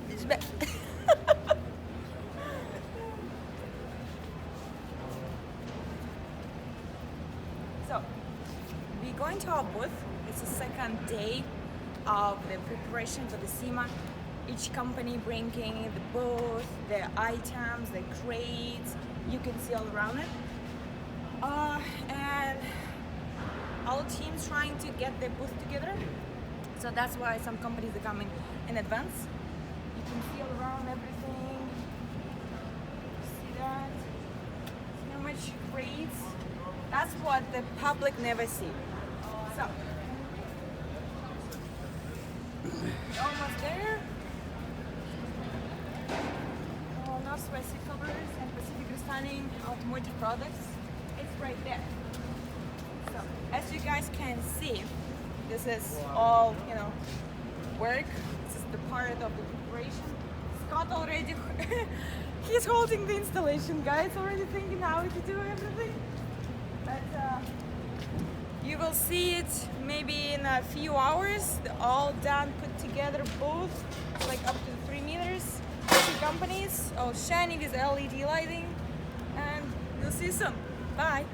It's bad. So, we're going to our booth. It's the second day of the preparation for the SEMA. Each company bringing the booth, the items, the crates. You can see all around it. And our team's trying to get the booth together. So that's why some companies are coming in advance. You can see all around everything. See that? See how much crates? That's what the public never see. So, we're almost there. Northwest covers and Pacific Refining automotive products. It's right there. So, as you guys can see, this is all, work. This is the part of the preparation. Scott already, he's holding the installation, guys, already thinking how to do everything. But you will see it maybe in a few hours, all done, put together, both like up to 3 meters. Two companies, all shiny with LED lighting, and we'll see you soon. Bye.